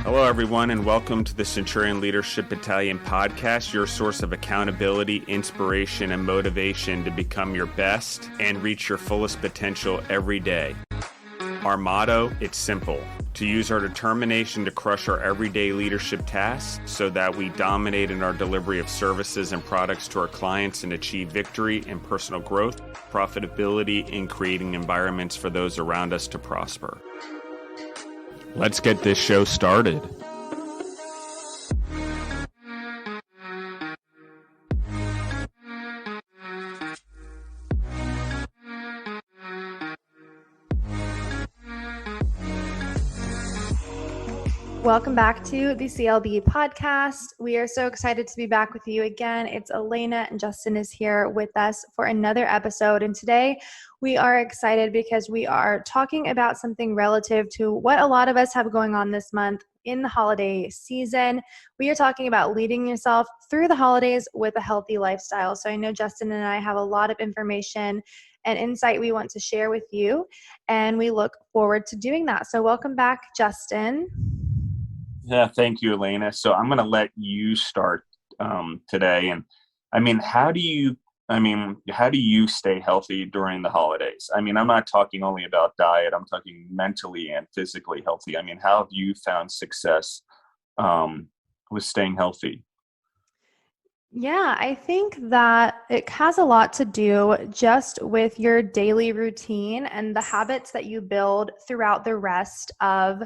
Hello, everyone, and welcome to the Centurion Leadership Battalion podcast, your source of accountability, inspiration, and motivation to become your best and reach your fullest potential every day. Our motto, it's simple: to use our determination to crush our everyday leadership tasks so that we dominate in our delivery of services and products to our clients and achieve victory and personal growth, profitability, and creating environments for those around us to prosper. Let's get this show started. Welcome back to the CLB podcast. We are so excited to be back with you again. It's Alaina and Justin is here with us for another episode. And today we are excited because we are talking about something relative to what a lot of us have going on this month in the holiday season. We are talking about leading yourself through the holidays with a healthy lifestyle. So I know Justin and I have a lot of information and insight we want to share with you, and we look forward to doing that. So welcome back, Justin. Yeah, thank you, Alaina. So I'm going to let you start today. And how do you stay healthy during the holidays? I'm not talking only about diet. I'm talking mentally and physically healthy. How have you found success with staying healthy? Yeah, I think that it has a lot to do just with your daily routine and the habits that you build throughout the rest of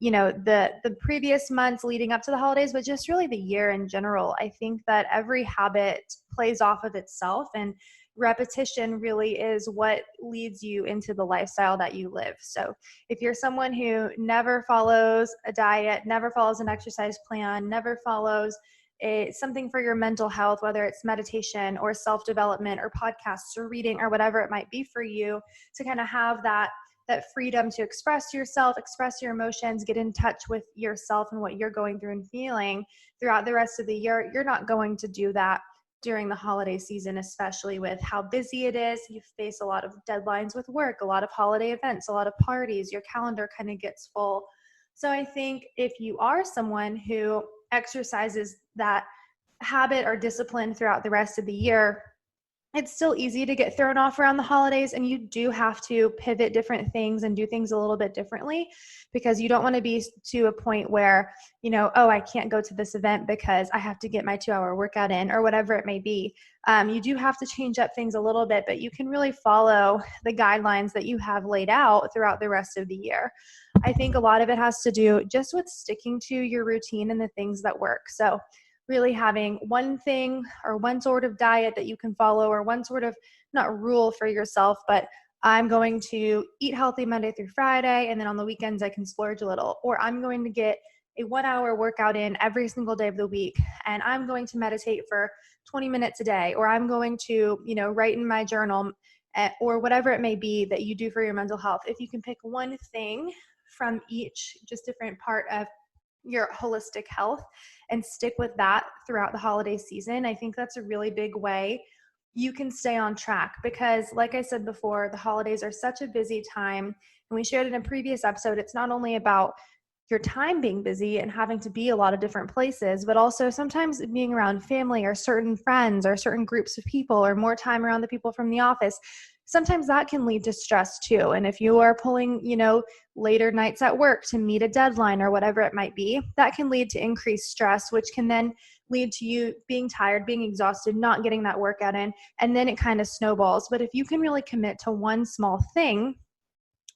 the previous months leading up to the holidays, but just really the year in general. I think that every habit plays off of itself, and repetition really is what leads you into the lifestyle that you live. So if you're someone who never follows a diet, never follows an exercise plan, never follows something for your mental health, whether it's meditation or self-development or podcasts or reading or whatever it might be for you, to kind of have that freedom to express yourself, express your emotions, get in touch with yourself and what you're going through and feeling throughout the rest of the year. You're not going to do that during the holiday season, especially with how busy it is. You face a lot of deadlines with work, a lot of holiday events, a lot of parties. Your calendar kind of gets full. So I think if you are someone who exercises that habit or discipline throughout the rest of the year, it's still easy to get thrown off around the holidays, and you do have to pivot different things and do things a little bit differently, because you don't want to be to a point where, I can't go to this event because I have to get my 2-hour workout in or whatever it may be. You do have to change up things a little bit, but you can really follow the guidelines that you have laid out throughout the rest of the year. I think a lot of it has to do just with sticking to your routine and the things that work. So really having one thing or one sort of diet that you can follow, or one sort of, not rule for yourself, but I'm going to eat healthy Monday through Friday, and then on the weekends I can splurge a little. Or I'm going to get a 1-hour workout in every single day of the week, and I'm going to meditate for 20 minutes a day, or I'm going to, write in my journal, or whatever it may be that you do for your mental health. If you can pick one thing from each just different part of your holistic health and stick with that throughout the holiday season, I think that's a really big way you can stay on track. Because like I said before, the holidays are such a busy time, and we shared in a previous episode, it's not only about your time being busy and having to be a lot of different places, but also sometimes being around family or certain friends or certain groups of people, or more time around the people from the office. Sometimes that can lead to stress too. And if you are pulling, later nights at work to meet a deadline or whatever it might be, that can lead to increased stress, which can then lead to you being tired, being exhausted, not getting that workout in, and then it kind of snowballs. But if you can really commit to one small thing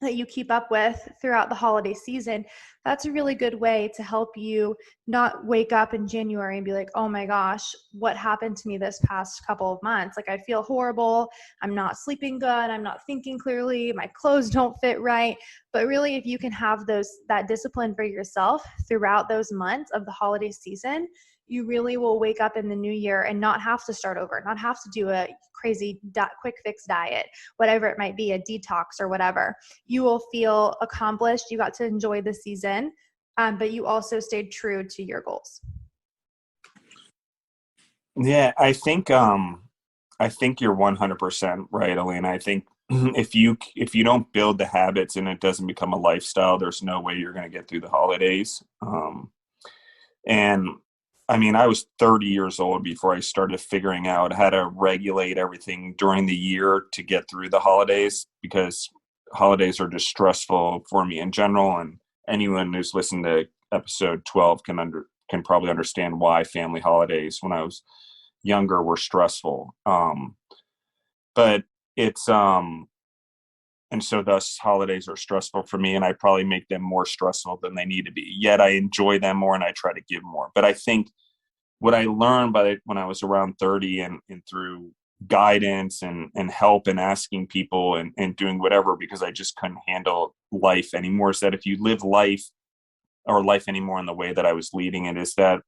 that you keep up with throughout the holiday season, that's a really good way to help you not wake up in January and be like, oh my gosh, what happened to me this past couple of months? Like, I feel horrible. I'm not sleeping good. I'm not thinking clearly. My clothes don't fit right. But really, if you can have that discipline for yourself throughout those months of the holiday season, you really will wake up in the new year and not have to start over, not have to do a crazy quick fix diet, whatever it might be, a detox or whatever. You will feel accomplished. You got to enjoy the season, but you also stayed true to your goals. Yeah, I think you're 100% right, Alaina. I think if you don't build the habits and it doesn't become a lifestyle, there's no way you're going to get through the holidays. And I mean, I was 30 years old before I started figuring out how to regulate everything during the year to get through the holidays, because holidays are just stressful for me in general. And anyone who's listened to episode 12 can probably understand why family holidays when I was younger were stressful. But it's and so thus holidays are stressful for me, and I probably make them more stressful than they need to be. Yet I enjoy them more and I try to give more. But I think what I learned when I was around 30 and through guidance and help and asking people and doing whatever, because I just couldn't handle life anymore, is that if you live life or life anymore in the way that I was leading it, is that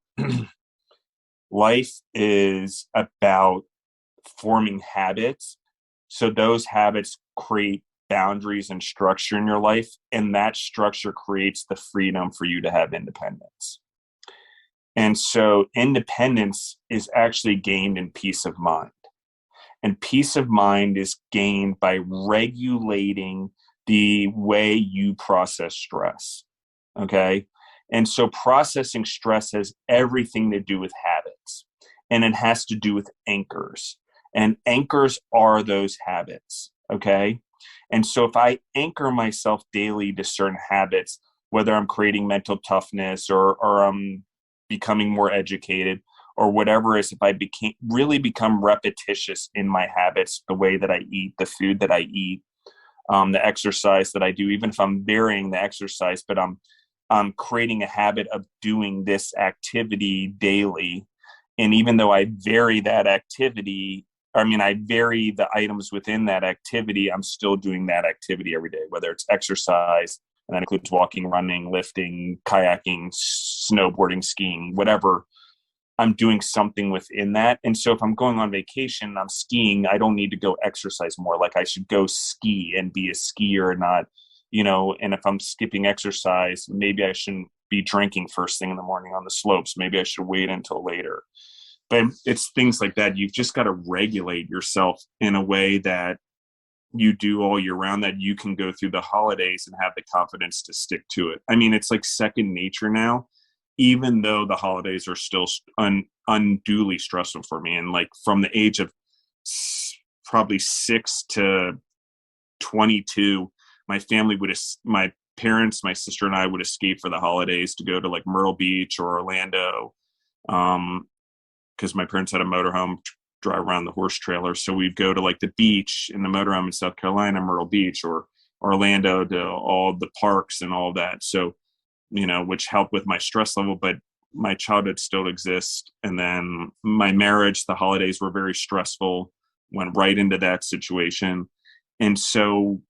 life is about forming habits. So those habits create boundaries and structure in your life, and that structure creates the freedom for you to have independence. And so independence is actually gained in peace of mind. And peace of mind is gained by regulating the way you process stress. Okay. And so processing stress has everything to do with habits, and it has to do with anchors. And anchors are those habits. Okay. And so if I anchor myself daily to certain habits, whether I'm creating mental toughness or I'm becoming more educated or whatever it is, if I really become repetitious in my habits, the way that I eat, the food that I eat, the exercise that I do, even if I'm varying the exercise, but I'm creating a habit of doing this activity daily. And even though I vary that activity, I vary the items within that activity, I'm still doing that activity every day, whether it's exercise, and that includes walking, running, lifting, kayaking, snowboarding, skiing, whatever. I'm doing something within that. And so if I'm going on vacation and I'm skiing, I don't need to go exercise more. Like I should go ski and be a skier, not, and if I'm skipping exercise, maybe I shouldn't be drinking first thing in the morning on the slopes. Maybe I should wait until later. But it's things like that. You've just got to regulate yourself in a way that you do all year round, that you can go through the holidays and have the confidence to stick to it. I mean, it's like second nature now, even though the holidays are still unduly stressful for me. And like from the age of probably 6 to 22, my parents, my sister and I would escape for the holidays to go to like Myrtle Beach or Orlando. Because my parents had a motorhome, drive around the horse trailer. So we'd go to like the beach in the motorhome in South Carolina, Myrtle Beach, or Orlando, to all the parks and all that. So, which helped with my stress level, but my childhood still exists. And then my marriage, the holidays were very stressful, went right into that situation. And so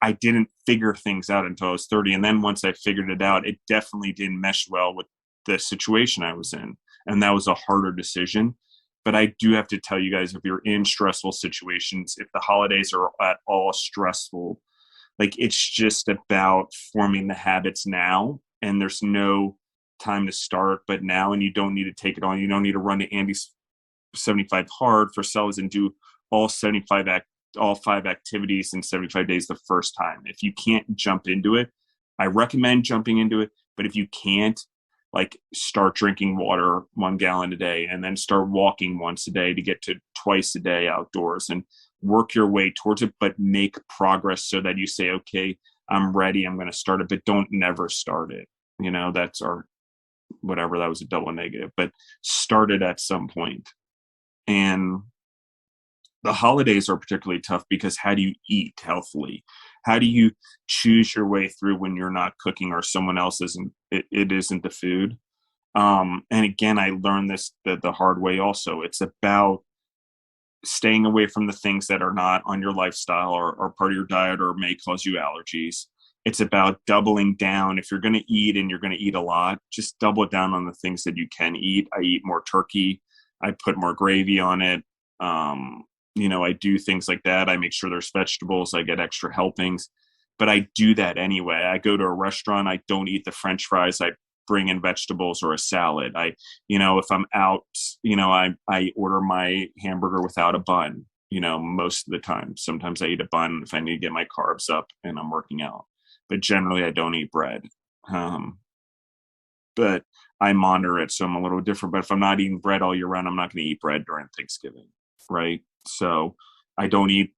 I didn't figure things out until I was 30. And then once I figured it out, it definitely didn't mesh well with the situation I was in. And that was a harder decision. But I do have to tell you guys, if you're in stressful situations, if the holidays are at all stressful, like it's just about forming the habits now. And there's no time to start but now. And you don't need to take it on. You don't need to run to Andy's 75 hard for sellers and do all 5 activities in 75 days the first time. If you can't jump into it, I recommend jumping into it. But if you can't, like start drinking water 1 gallon a day, and then start walking once a day to get to twice a day outdoors, and work your way towards it, but make progress so that you say, okay, I'm ready, I'm going to start it, but don't never start it. That's our, whatever, that was a double negative, but start it at some point. And the holidays are particularly tough because how do you eat healthily? How do you choose your way through when you're not cooking or someone else isn't, it isn't the food? And again, I learned this the hard way also. It's about staying away from the things that are not on your lifestyle or part of your diet or may cause you allergies. It's about doubling down. If you're going to eat and you're going to eat a lot, just double down on the things that you can eat. I eat more turkey. I put more gravy on it. I do things like that. I make sure there's vegetables. I get extra helpings, but I do that anyway. I go to a restaurant. I don't eat the French fries. I bring in vegetables or a salad. If I'm out, I order my hamburger without a bun. most of the time. Sometimes I eat a bun if I need to get my carbs up and I'm working out, but generally I don't eat bread. But I monitor it, so I'm a little different. But if I'm not eating bread all year round, I'm not going to eat bread during Thanksgiving, right? So I don't eat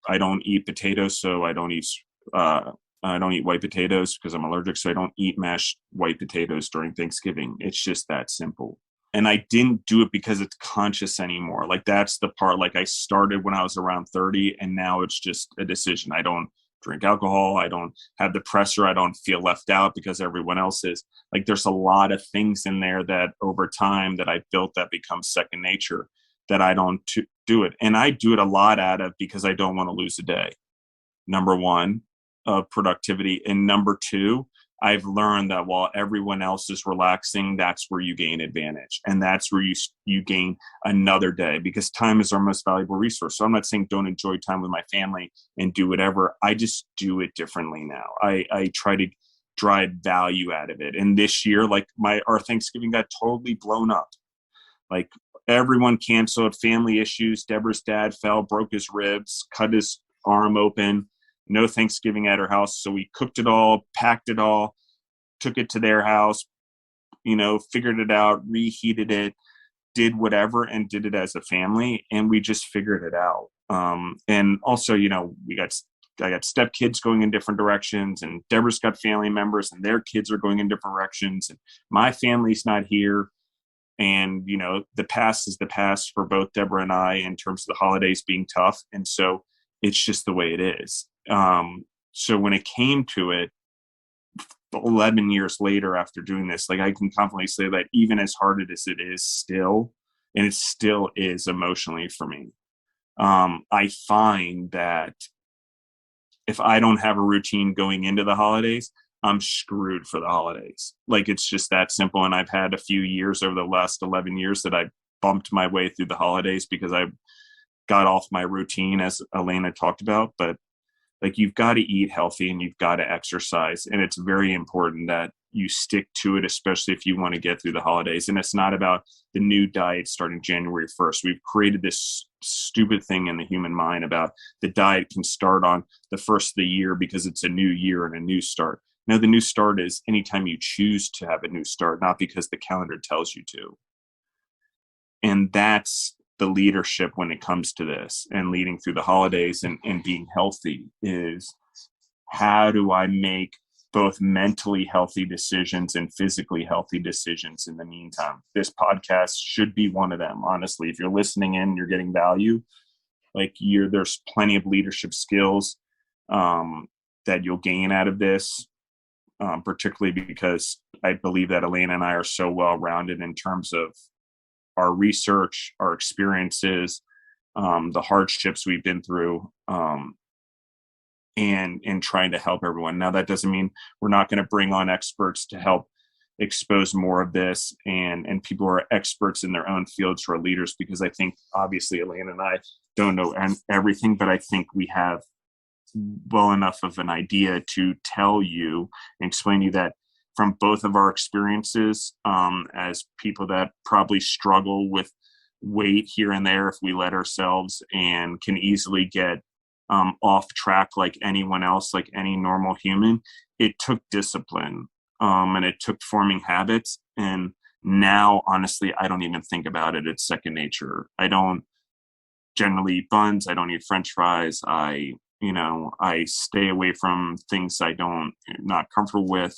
potatoes, so I don't eat white potatoes because I'm allergic. So I don't eat mashed white potatoes during Thanksgiving. It's just that simple. And I didn't do it because it's conscious anymore. Like that's the part, like I started when I was around 30 and now it's just a decision. I don't drink alcohol. I don't have the pressure. I don't feel left out because everyone else is. Like there's a lot of things in there that over time that I built that becomes second nature that I don't do it. And I do it a lot out of because I don't want to lose a day. Number one, of productivity. And number two, I've learned that while everyone else is relaxing, that's where you gain advantage. And that's where you gain another day, because time is our most valuable resource. So I'm not saying don't enjoy time with my family and do whatever. I just do it differently now. I try to drive value out of it. And this year, like our Thanksgiving got totally blown up. Like everyone canceled, family issues. Deborah's dad broke his ribs, cut his arm open. No Thanksgiving at her house. So we cooked it all, packed it all, took it to their house, figured it out, reheated it, did whatever, and did it as a family. And we just figured it out. And also, I got stepkids going in different directions, and Deborah's got family members and their kids are going in different directions. And my family's not here. And, the past is the past for both Deborah and I in terms of the holidays being tough. And so it's just the way it is. So when it came to it, 11 years later after doing this, like I can confidently say that even as hard as it is still, and it still is emotionally for me, I find that if I don't have a routine going into the holidays, I'm screwed for the holidays. Like it's just that simple. And I've had a few years over the last 11 years that I bumped my way through the holidays because I got off my routine, as Alaina talked about. But like you've got to eat healthy and you've got to exercise. And it's very important that you stick to it, especially if you want to get through the holidays. And it's not about the new diet starting January 1st. We've created this stupid thing in the human mind about the diet can start on the first of the year because it's a new year and a new start. No, the new start is anytime you choose to have a new start, not because the calendar tells you to. And that's the leadership when it comes to this and leading through the holidays and being healthy is how do I make both mentally healthy decisions and physically healthy decisions in the meantime? This podcast should be one of them. Honestly, if you're listening in, you're getting value. Like there's plenty of leadership skills that you'll gain out of this, particularly because I believe that Alaina and I are so well-rounded in terms of our research, our experiences, the hardships we've been through, and trying to help everyone. Now, that doesn't mean we're not going to bring on experts to help expose more of this and people who are experts in their own fields who are leaders, because I think obviously Alaina and I don't know everything, but I think we have well enough of an idea to tell you and explain to you that from both of our experiences, as people that probably struggle with weight here and there if we let ourselves, and can easily get off track like anyone else, like any normal human. It took discipline and it took forming habits. And now, honestly, I don't even think about it. It's second nature. I don't generally eat buns. I don't eat French fries. I stay away from things not comfortable with.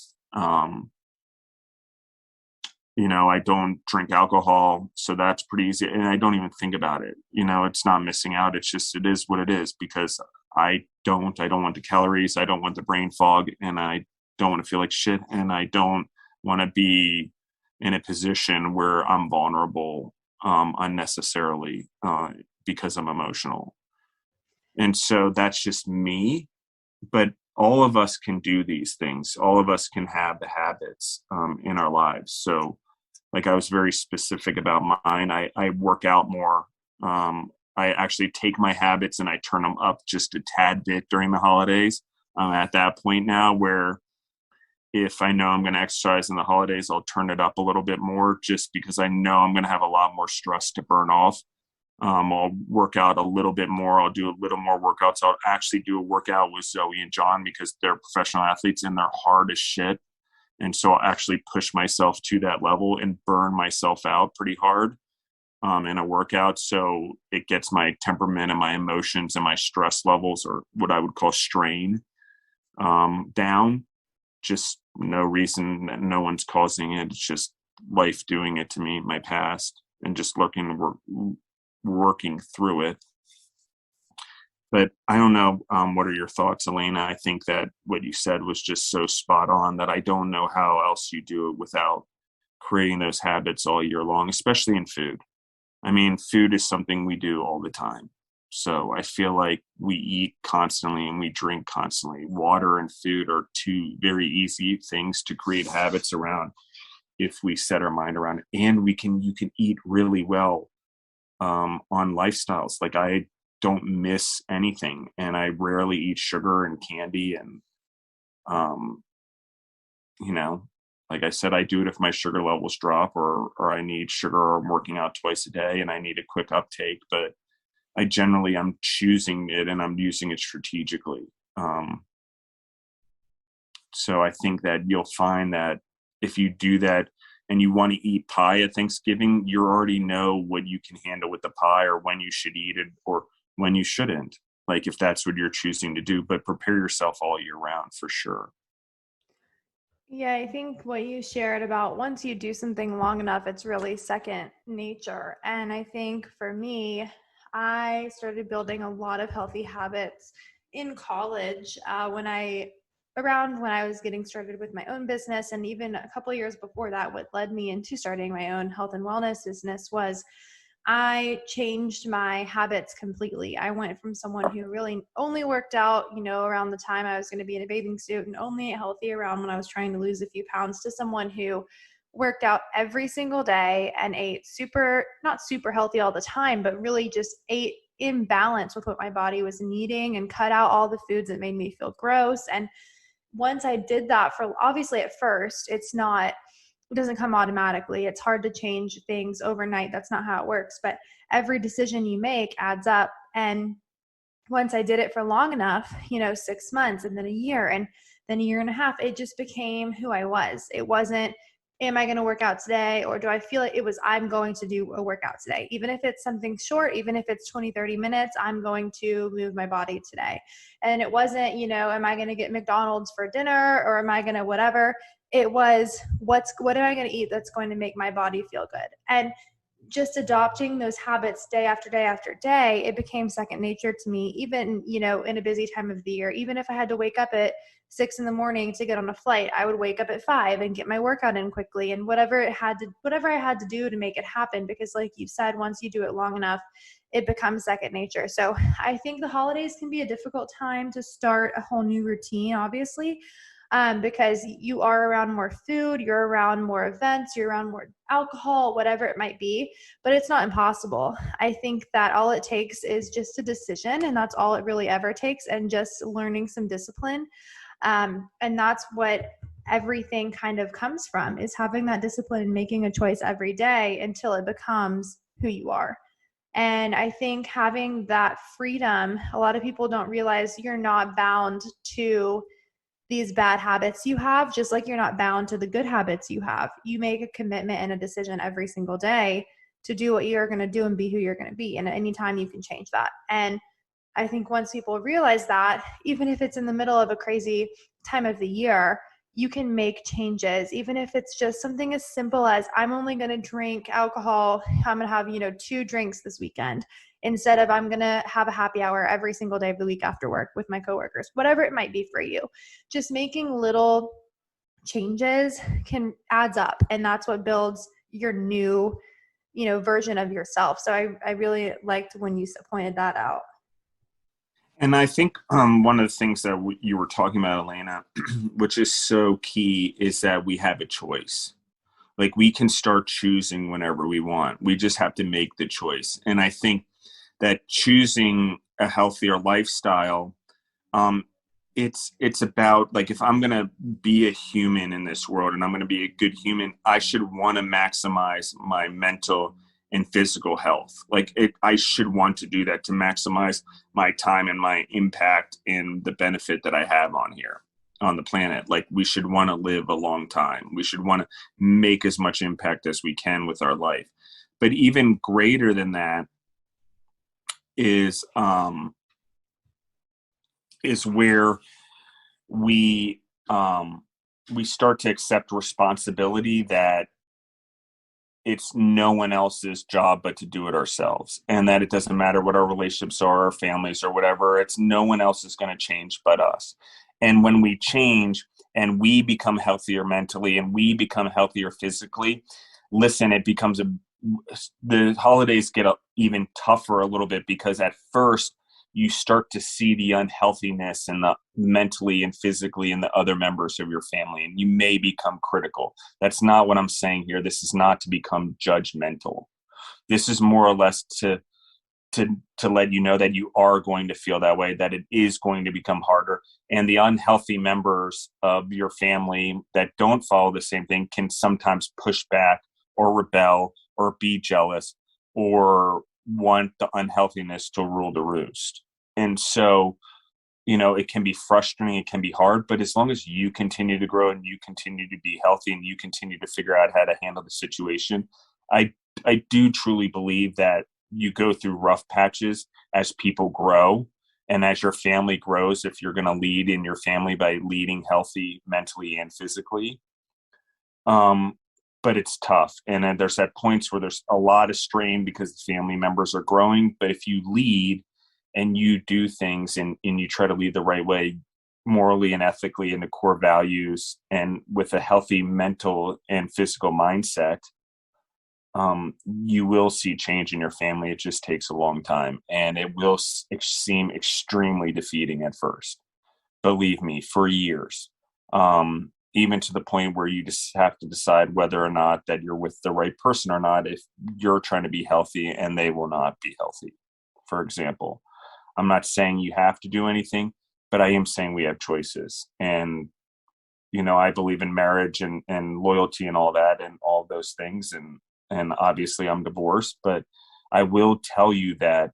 I don't drink alcohol, so that's pretty easy. And I don't even think about it. It's not missing out. It's just, it is what it is, because I don't want the calories. I don't want the brain fog, and I don't want to feel like shit. And I don't want to be in a position where I'm vulnerable, unnecessarily, because I'm emotional. And so that's just me. But all of us can do these things. All of us can have the habits in our lives. So like I was very specific about mine. I work out more. I actually take my habits and I turn them up just a tad bit during the holidays. I'm at that point now where if I know I'm going to exercise in the holidays, I'll turn it up a little bit more, just because I know I'm going to have a lot more stress to burn off. I'll work out a little bit more. I'll do a little more workouts. I'll actually do a workout with Zoe and John because they're professional athletes and they're hard as shit. And so I'll actually push myself to that level and burn myself out pretty hard in a workout. So it gets my temperament and my emotions and my stress levels, or what I would call strain, down. Just no reason, that no one's causing it. It's just life doing it to me, my past, and just working through it. But I don't know, what are your thoughts, Alaina? I think that what you said was just so spot on that I don't know how else you do it without creating those habits all year long, especially in food. I mean, food is something we do all the time. So I feel like we eat constantly and we drink constantly. Water and food are two very easy things to create habits around if we set our mind around it. And you can eat really well on lifestyles. Like, I don't miss anything, and I rarely eat sugar and candy. And, you know, like I said, I do it if my sugar levels drop or I need sugar, or I'm working out twice a day and I need a quick uptake. But I'm choosing it and I'm using it strategically. So I think that you'll find that if you do that and you want to eat pie at Thanksgiving, you already know what you can handle with the pie, or when you should eat it or when you shouldn't, like if that's what you're choosing to do. But prepare yourself all year round for sure. Yeah, I think what you shared about once you do something long enough, it's really second nature. And I think for me, I started building a lot of healthy habits in college when I was getting started with my own business. And even a couple of years before that, what led me into starting my own health and wellness business was I changed my habits completely. I went from someone who really only worked out, around the time I was going to be in a bathing suit and only ate healthy around when I was trying to lose a few pounds, to someone who worked out every single day and ate not super healthy all the time, but really just ate in balance with what my body was needing and cut out all the foods that made me feel gross. And once I did that, for obviously at first, it doesn't come automatically. It's hard to change things overnight. That's not how it works. But every decision you make adds up. And once I did it for long enough, 6 months and then a year and then a year and a half, it just became who I was. It wasn't, am I going to work out today? Or do I feel like it was, I'm going to do a workout today? Even if it's something short, even if it's 20, 30 minutes, I'm going to move my body today. And it wasn't, am I going to get McDonald's for dinner, or am I going to whatever? It was, what am I going to eat that's going to make my body feel good? And just adopting those habits day after day after day, it became second nature to me, even, in a busy time of the year. Even if I had to wake up at 6 a.m. to get on a flight, I would wake up at 5 and get my workout in quickly, and whatever I had to do to make it happen. Because like you said, once you do it long enough, it becomes second nature. So I think the holidays can be a difficult time to start a whole new routine, obviously. Because you are around more food, you're around more events, you're around more alcohol, whatever it might be, but it's not impossible. I think that all it takes is just a decision, and that's all it really ever takes, and just learning some discipline. And that's what everything kind of comes from, is having that discipline and making a choice every day until it becomes who you are. And I think having that freedom, a lot of people don't realize you're not bound to these bad habits you have, just like you're not bound to the good habits you have. You make a commitment and a decision every single day to do what you're going to do and be who you're going to be. And at any time you can change that. And I think once people realize that, even if it's in the middle of a crazy time of the year, you can make changes. Even if it's just something as simple as, I'm only going to drink alcohol, I'm going to have, 2 drinks this weekend, instead of I'm going to have a happy hour every single day of the week after work with my coworkers, whatever it might be for you. Just making little changes adds up, and that's what builds your new, version of yourself. So I really liked when you pointed that out. And I think one of the things that you were talking about, Alaina, which is so key, is that we have a choice. Like, we can start choosing whenever we want. We just have to make the choice. And I think that choosing a healthier lifestyle, it's about, like, if I'm going to be a human in this world and I'm going to be a good human, I should want to maximize my mental and physical health. Like I should want to do that to maximize my time and my impact and the benefit that I have on here on the planet. Like we should want to live a long time. We should want to make as much impact as we can with our life. But even greater than that is where we start to accept responsibility that it's no one else's job but to do it ourselves, and that it doesn't matter what our relationships are, our families or whatever, it's no one else is going to change but us. And when we change and we become healthier mentally and we become healthier physically, listen, it becomes the holidays get even tougher a little bit, because at first you start to see the unhealthiness and the mentally and physically in the other members of your family, and you may become critical. That's not what I'm saying here. This is not to become judgmental. This is more or less to let you know that you are going to feel that way, that it is going to become harder. And the unhealthy members of your family that don't follow the same thing can sometimes push back or rebel or be jealous or want the unhealthiness to rule the roost. And so, it can be frustrating, it can be hard, but as long as you continue to grow and you continue to be healthy and you continue to figure out how to handle the situation, I do truly believe that you go through rough patches as people grow and as your family grows. If you're going to lead in your family by leading healthy mentally and physically, but it's tough. And then there's at points where there's a lot of strain because the family members are growing. But if you lead and you do things and you try to lead the right way, morally and ethically, in the core values and with a healthy mental and physical mindset, you will see change in your family. It just takes a long time, and it will seem extremely defeating at first. Believe me, for years. Even to the point where you just have to decide whether or not that you're with the right person or not, if you're trying to be healthy and they will not be healthy. For example, I'm not saying you have to do anything, but I am saying we have choices. And, I believe in marriage and loyalty and all that and all those things. And obviously I'm divorced, but I will tell you that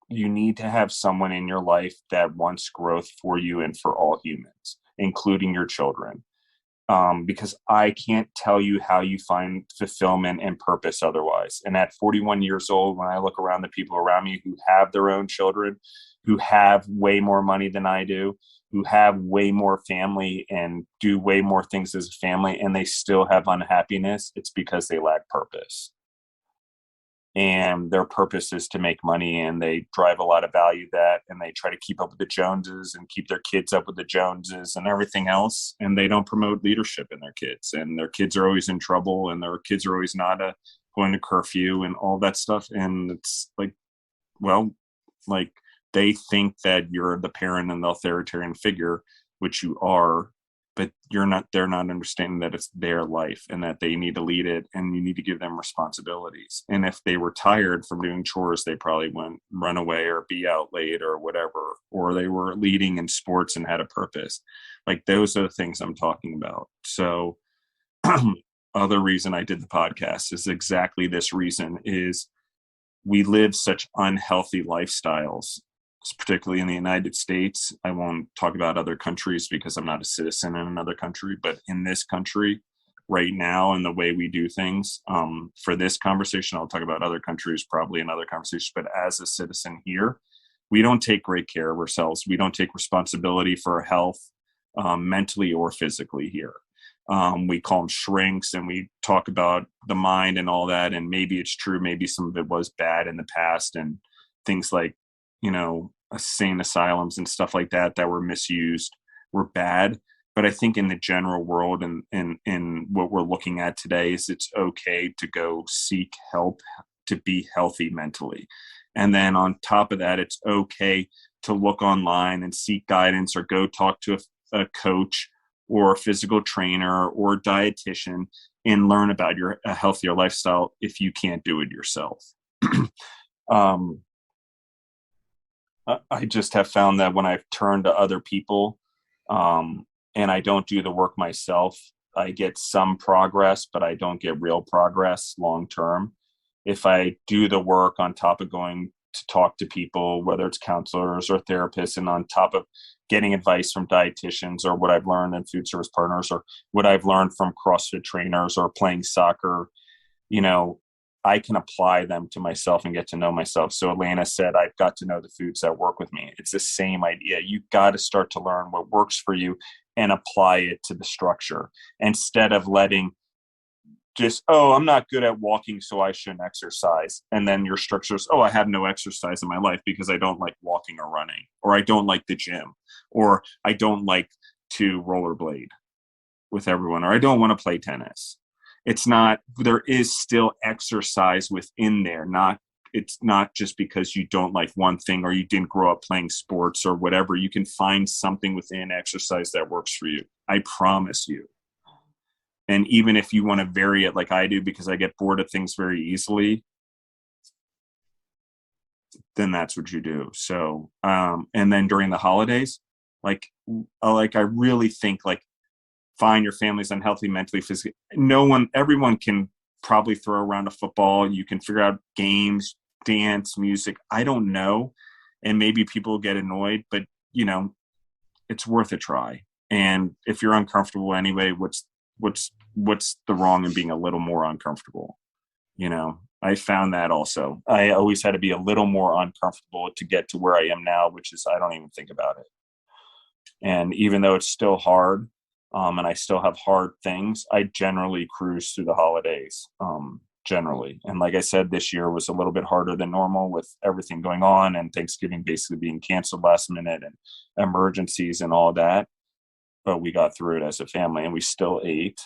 you need to have someone in your life that wants growth for you and for all humans, including your children. Because I can't tell you how you find fulfillment and purpose otherwise. And at 41 years old, when I look around the people around me who have their own children, who have way more money than I do, who have way more family and do way more things as a family, and they still have unhappiness, it's because they lack purpose. And their purpose is to make money, and they drive a lot of value that, and they try to keep up with the Joneses and keep their kids up with the Joneses and everything else. And they don't promote leadership in their kids, and their kids are always in trouble, and their kids are always not going to curfew and all that stuff. And it's like, well, like they think that you're the parent and the authoritarian figure, which you are, but they're not understanding that it's their life and that they need to lead it, and you need to give them responsibilities. And if they were tired from doing chores, they probably wouldn't run away or be out late or whatever, or they were leading in sports and had a purpose. Like those are the things I'm talking about. So other reason I did the podcast is exactly this reason, is we live such unhealthy lifestyles, particularly in the United States. I won't talk about other countries because I'm not a citizen in another country, but in this country right now and the way we do things, for this conversation, I'll talk about other countries probably in other conversations, but as a citizen here, we don't take great care of ourselves. We don't take responsibility for our health, mentally or physically here. We call them shrinks, and we talk about the mind and all that. And maybe it's true. Maybe some of it was bad in the past, and things like, insane asylums and stuff like that were misused were bad. But I think in the general world and in what we're looking at today is it's okay to go seek help to be healthy mentally. And then on top of that, it's okay to look online and seek guidance or go talk to a coach or a physical trainer or a dietitian and learn about a healthier lifestyle if you can't do it yourself. I just have found that when I've turned to other people and I don't do the work myself, I get some progress, but I don't get real progress long term. if I do the work on top of going to talk to people, whether it's counselors or therapists, and on top of getting advice from dietitians, or what I've learned in food service partners, or what I've learned from CrossFit trainers, or playing soccer, I can apply them to myself and get to know myself. So Alaina said, I've got to know the foods that work with me. It's the same idea. You've got to start to learn what works for you and apply it to the structure, instead of letting just, I'm not good at walking, so I shouldn't exercise. And then your structures, I have no exercise in my life because I don't like walking or running, or I don't like the gym, or I don't like to rollerblade with everyone, or I don't want to play tennis. It's not, there is still exercise within there. It's not just because you don't like one thing, or you didn't grow up playing sports or whatever. You can find something within exercise that works for you. I promise you. And even if you want to vary it like I do, because I get bored of things very easily, then that's what you do. So, and then during the holidays, I really think, fine, your family's unhealthy mentally, physically. Everyone can probably throw around a football. You can figure out games, dance, music. I don't know. And maybe people get annoyed, but it's worth a try. And if you're uncomfortable anyway, what's the wrong in being a little more uncomfortable? I found that also. I always had to be a little more uncomfortable to get to where I am now, which is I don't even think about it. And even though it's still hard, and I still have hard things, I generally cruise through the holidays, generally. And like I said, this year was a little bit harder than normal with everything going on, and Thanksgiving basically being canceled last minute, and emergencies and all that. But we got through it as a family, and we still ate.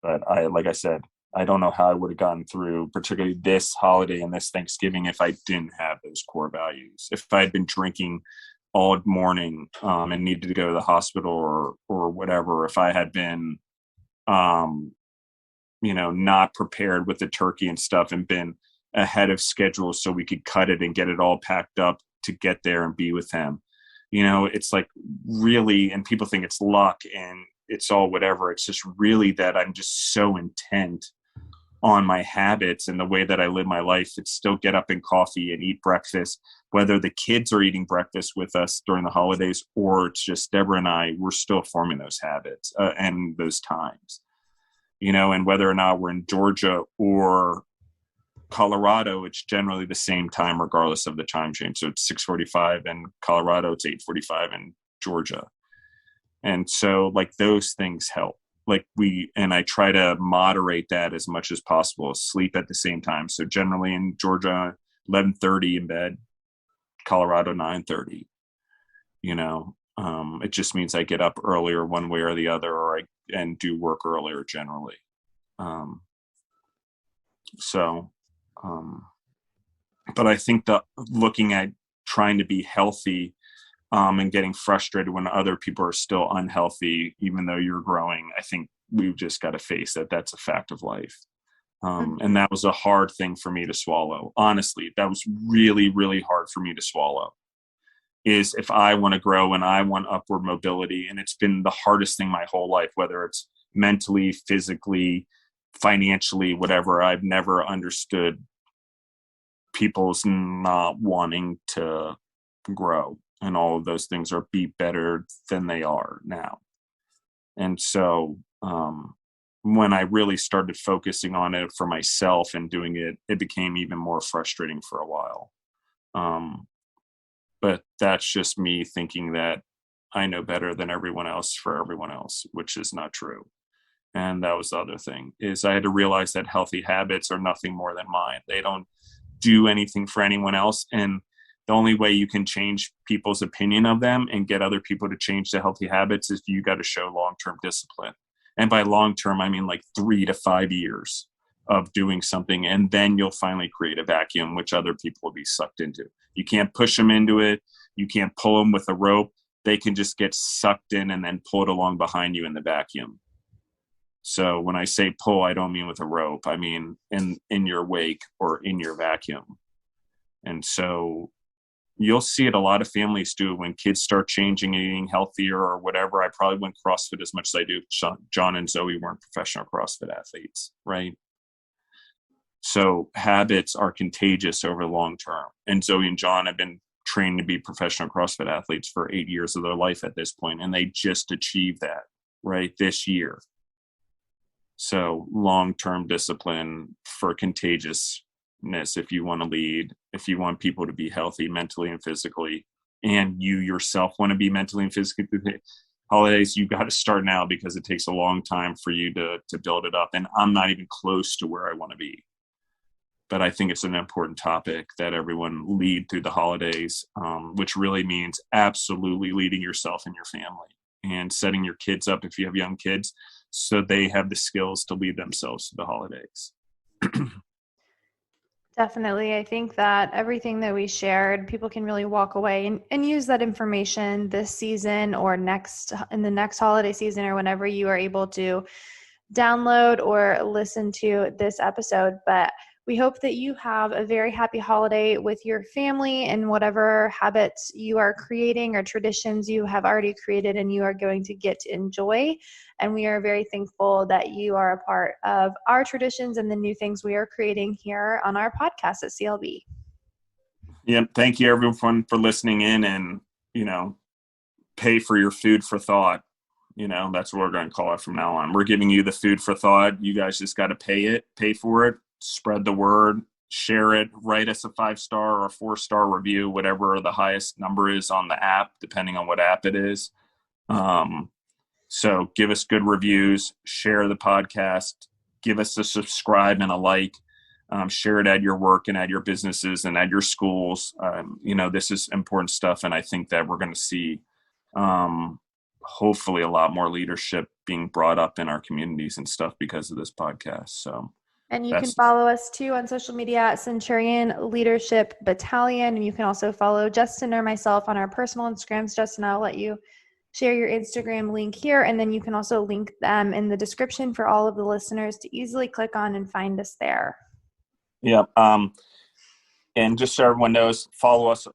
But like I said, I don't know how I would have gotten through particularly this holiday and this Thanksgiving if I didn't have those core values. If I had been drinking all morning and needed to go to the hospital or whatever, if I had been, not prepared with the turkey and stuff and been ahead of schedule so we could cut it and get it all packed up to get there and be with him. It's like really, and people think it's luck and it's all whatever. It's just really that I'm just so intent on my habits and the way that I live my life. It's still get up and coffee and eat breakfast, whether the kids are eating breakfast with us during the holidays, or it's just Deborah and I, we're still forming those habits and those times, and whether or not we're in Georgia or Colorado, it's generally the same time regardless of the time change. So it's 6:45 in Colorado, it's 8:45 in Georgia. And so those things help. I try to moderate that as much as possible. Sleep at the same time. So generally in Georgia, 11:30 in bed, Colorado 9:30. It just means I get up earlier one way or the other, and do work earlier generally. But I think that looking at trying to be healthy and getting frustrated when other people are still unhealthy, even though you're growing, I think we've just got to face that that's a fact of life. And that was a hard thing for me to swallow. Honestly, that was really, really hard for me to swallow, is if I want to grow and I want upward mobility. And it's been the hardest thing my whole life, whether it's mentally, physically, financially, whatever. I've never understood people's not wanting to grow, and all of those things, or be better than they are now. And so when I really started focusing on it for myself and doing it, it became even more frustrating for a while. But that's just me thinking that I know better than everyone else for everyone else, which is not true. And that was the other thing, is I had to realize that healthy habits are nothing more than mine. They don't do anything for anyone else. And the only way you can change people's opinion of them and get other people to change the healthy habits is you got to show long-term discipline. And by long-term, I mean 3 to 5 years of doing something. And then you'll finally create a vacuum, which other people will be sucked into. You can't push them into it. You can't pull them with a rope. They can just get sucked in and then pull it along behind you in the vacuum. So when I say pull, I don't mean with a rope. I mean in your wake or in your vacuum. And so you'll see it, a lot of families do it when kids start changing and eating healthier or whatever. I probably wouldn't CrossFit as much as I do. John and Zoe weren't professional CrossFit athletes, right? So habits are contagious over the long term. And Zoe and John have been trained to be professional CrossFit athletes for 8 years of their life at this point, and they just achieved that right this year. So long-term discipline for contagiousness, if you want to lead, if you want people to be healthy mentally and physically, and you yourself want to be mentally and physically through the holidays, you got to start now, because it takes a long time for you to build it up. And I'm not even close to where I want to be. But I think it's an important topic that everyone lead through the holidays, which really means absolutely leading yourself and your family and setting your kids up, if you have young kids, so they have the skills to lead themselves to the holidays. Definitely. I think that everything that we shared, people can really walk away and use that information this season or in the next holiday season, or whenever you are able to download or listen to this episode. But we hope that you have a very happy holiday with your family and whatever habits you are creating or traditions you have already created and you are going to get to enjoy. And we are very thankful that you are a part of our traditions and the new things we are creating here on our podcast at CLB. Yeah, thank you everyone for listening in, and, pay for your food for thought. That's what we're going to call it from now on. We're giving you the food for thought. You guys just got to pay for it, spread the word, share it, write us a 5-star or a 4-star review, whatever the highest number is on the app, depending on what app it is. So give us good reviews, share the podcast, give us a subscribe and a like, share it at your work and at your businesses and at your schools. This is important stuff. And I think that we're going to see, hopefully a lot more leadership being brought up in our communities and stuff because of this podcast. So, and you can follow us too on social media at Centurion Leadership Battalion. And you can also follow Justin or myself on our personal Instagrams. Justin, I'll let you share your Instagram link here. And then you can also link them in the description for all of the listeners to easily click on and find us there. Yeah. And just so everyone knows, follow us.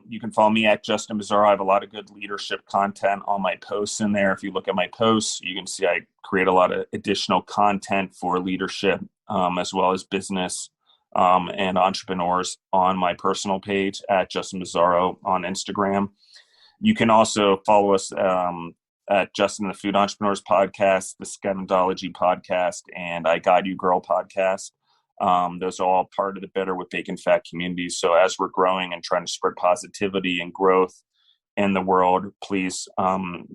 You can follow me at Justin Bizzarro. I have a lot of good leadership content on my posts in there. If you look at my posts, you can see I create a lot of additional content for leadership, as well as business and entrepreneurs on my personal page at Justin Bizzarro on Instagram. You can also follow us at Justin the Food Entrepreneurs Podcast, the Scandology Podcast, and I Guide You Girl Podcast. Those are all part of the Better with Bacon Fat community. So as we're growing and trying to spread positivity and growth in the world, please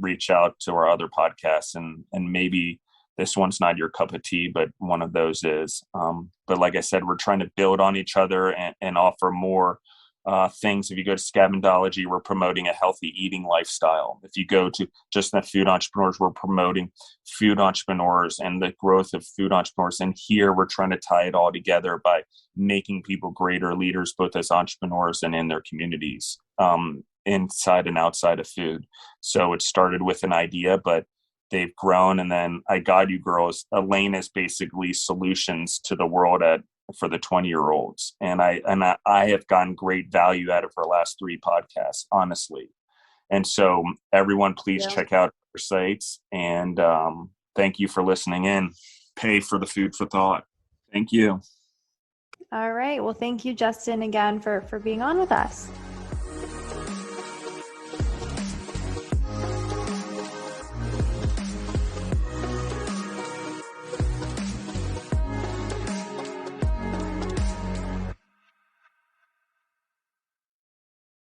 reach out to our other podcasts. And maybe this one's not your cup of tea, but one of those is. But like I said, we're trying to build on each other and offer more things. If you go to Scandology, we're promoting a healthy eating lifestyle. If you go to just the Food Entrepreneurs, we're promoting food entrepreneurs and the growth of food entrepreneurs. And here we're trying to tie it all together by making people greater leaders, both as entrepreneurs and in their communities, inside and outside of food. So it started with an idea, but they've grown. And then I Guide You Girls, Alaina is basically solutions to the world for the 20-year-olds. And I have gotten great value out of her last 3 podcasts, honestly. And so everyone, please check out our sites. And thank you for listening in. Pay for the food for thought. Thank you. All right. Well, thank you, Justin, again for being on with us.